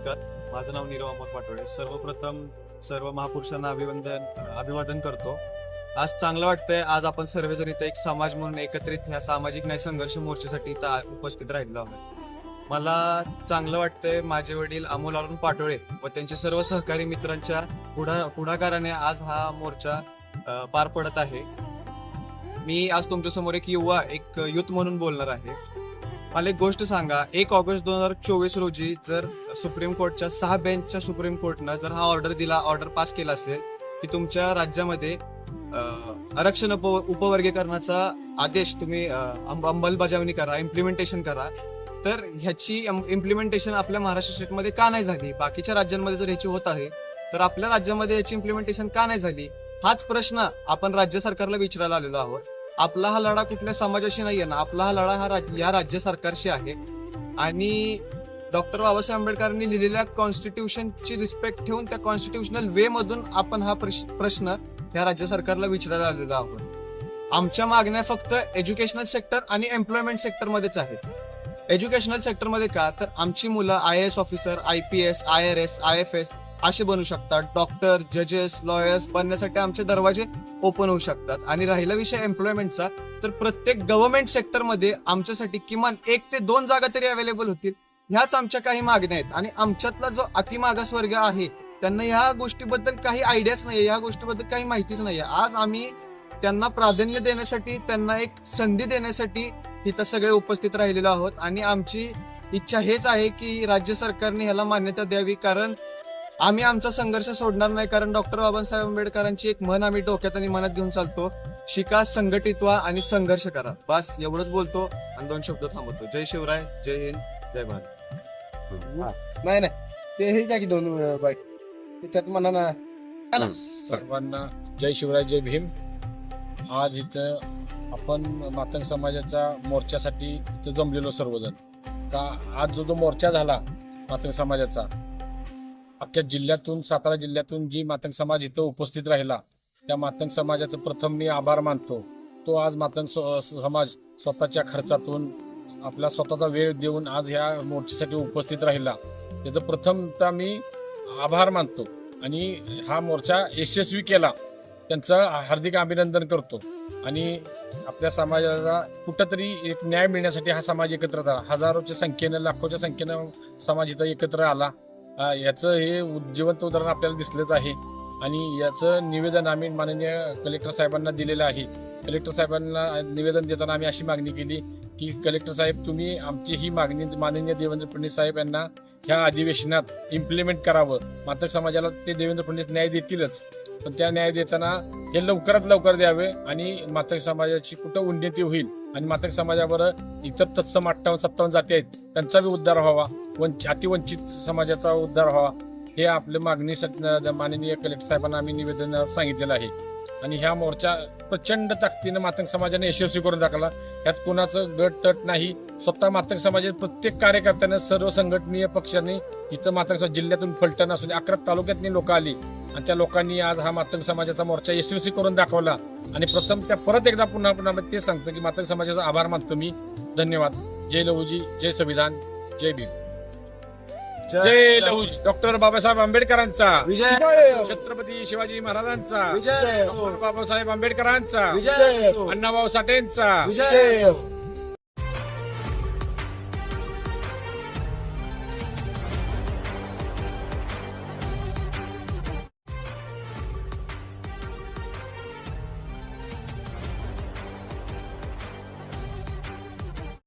नमस्कार, माझं नाव नीरव अमोल पाटोळे. सर्वप्रथम सर्व महापुरुषांना अभिवादन करतो. आज चांगलं वाटतंय, आज आपण सर्वजण इथं एक समाज म्हणून एकत्रित ह्या सामाजिक न्याय संघर्ष मोर्चासाठी इथं उपस्थित राहिलो आहोत. मला चांगलं वाटतंय, माझे वडील अमोल अरुण पाटोळे व त्यांचे सर्व सहकारी मित्रांच्या पुढाकाराने आज हा मोर्चा पार पडत आहे. मी आज तुमच्या समोर एक युथ म्हणून बोलणार आहे. मला एक गोष्ट सांगा, 1 ऑगस्ट 2024 रोजी जर सुप्रीम कोर्टच्या 6 बेंचच्या सुप्रीम कोर्टनं जर हा ऑर्डर पास केला असेल की तुमच्या राज्यामध्ये आरक्षण उपवर्गीकरणाचा आदेश तुम्ही अंमलबजावणी करा, इम्प्लिमेंटेशन करा, तर ह्याची इम्प्लिमेंटेशन आपल्या महाराष्ट्र स्टेटमध्ये का नाही झाली? बाकीच्या राज्यांमध्ये जर ह्याची होत आहे तर आपल्या राज्यामध्ये याची इम्प्लिमेंटेशन का नाही झाली? हाच प्रश्न आपण राज्य सरकारला विचारायला आलेलो आहोत. आपला हा लढा कुठल्या समाजाशी नाहीये ना, आपला हा लढा या राज्य सरकारशी आहे. आणि डॉक्टर बाबासाहेब आंबेडकरांनी लिहिलेल्या कॉन्स्टिट्यूशनची रिस्पेक्ट ठेवून त्या कॉन्स्टिट्युशनल वे मधून आपण हा प्रश्न या राज्य सरकारला विचारायला आलेलो आहोत. आमच्या मागण्या फक्त एज्युकेशनल सेक्टर आणि एम्प्लॉयमेंट सेक्टर मध्येच आहेत. एज्युकेशनल सेक्टर मध्ये का, तर आमची मुलं IAS officer, IPS, IRS, IFS असे बनू शकतात. डॉक्टर, जजेस, लॉयर्स बनण्यासाठी आमचे दरवाजे ओपन होऊ शकतात. आणि राहिला विषय एम्प्लॉयमेंटचा, तर प्रत्येक गव्हर्नमेंट सेक्टरमध्ये आमच्यासाठी किमान 1 ते 2 जागा तरी अवेलेबल होतील. ह्याच आमच्या काही मागण्या आहेत. आणि आमच्यातला जो अतिमागासवर्ग आहे त्यांना ह्या गोष्टीबद्दल काही आयडियाच नाहीये, ह्या गोष्टीबद्दल काही माहितीच नाहीये. आज आम्ही त्यांना प्राधान्य देण्यासाठी, त्यांना एक संधी देण्यासाठी इथं सगळे उपस्थित राहिलेलो आहोत. आणि आमची इच्छा हेच आहे की राज्य सरकारने ह्याला मान्यता द्यावी, कारण आम्ही आमचा संघर्ष सोडणार नाही. कारण डॉक्टर बाबासाहेब आंबेडकरांची एक म्हण आम्ही डोक्यात आणि मनात घेऊन चालतो, शिका, संघटित व्हा आणि संघर्ष करा. बस एवढंच बोलतो आणि 2 शब्द थांबवतो. जय शिवराय, जय हिंद, जय भारत. नाही ते हे द्या की 2 बाईट त्यात म्हणा ना. सर्वांना जय शिवराय, जय भीम. आज इथं आपण मातंग समाजाच्या मोर्चासाठी इथं जमलेलो सर्वजण. का आज जो मोर्चा झाला मातंग समाजाचा, अख्ख्या जिल्ह्यातून, सातारा जिल्ह्यातून जी मातंग समाज इथं उपस्थित राहिला, त्या मातंग समाजाचं प्रथम मी आभार मानतो. तो आज मातंग समाज स्वतःच्या खर्चातून आपला स्वतःचा वेळ देऊन आज ह्या मोर्चासाठी उपस्थित राहिला, त्याचं प्रथमतः मी आभार मानतो. आणि हा मोर्चा यशस्वी केला, त्यांचं हार्दिक अभिनंदन करतो. आणि आपल्या समाजाला कुठंतरी एक न्याय मिळण्यासाठी हा समाज एकत्र आला. हजारोच्या संख्येनं, लाखोच्या संख्येनं समाज इथं एकत्र आला. याचं हे जिवंत उदाहरण आपल्याला दिसलंच आहे. आणि याचं निवेदन आम्ही माननीय कलेक्टर साहेबांना दिलेलं आहे. कलेक्टर साहेबांना निवेदन देताना आम्ही अशी मागणी केली की कलेक्टर साहेब, तुम्ही आमची ही मागणी माननीय देवेंद्र फडणवीस साहेब यांना ह्या अधिवेशनात इम्प्लिमेंट करावं. मातंग समाजाला ते देवेंद्र फडणवीस न्याय देतीलच, पण त्या न्याय देताना हे लवकरात लवकर द्यावे आणि मातंग समाजाची कुठं उन्नती होईल आणि मातंग समाजावर इतर तत्सम 58-57 जाती आहेत त्यांचा बी उद्धार व्हावा, अतिवंचित समाजाचा उद्धार व्हावा, हे आपल्या मागणीसाठी माननीय कलेक्टर साहेबांना आम्ही निवेदन सांगितलेलं आहे. आणि ह्या मोर्चा प्रचंड ताकदीनं मातंग समाजाने यशस्वी करून दाखवला. यात कोणाचं गट तट नाही. स्वतः मातंग समाजाच्या प्रत्येक कार्यकर्त्यानं, सर्व संघटनीय पक्षांनी इथं मातंग जिल्ह्यातून फलटण असून 11 तालुक्यातली लोक आली आणि त्या लोकांनी आज हा मातंग समाजाचा मोर्चा यशस्वी करून दाखवला. आणि प्रथम त्या परत एकदा पुन्हा ते सांगतो की मातंग समाजाचा आभार मानतो मी. धन्यवाद. जय लहुजी, जय संविधान, जय भीम. जय लहुजी. डॉक्टर बाबासाहेब आंबेडकरांचा विजय. छत्रपती शिवाजी महाराजांचा विजय. बाबासाहेब आंबेडकरांचा, विजय. अण्णाभाऊ साठेंचा विजय.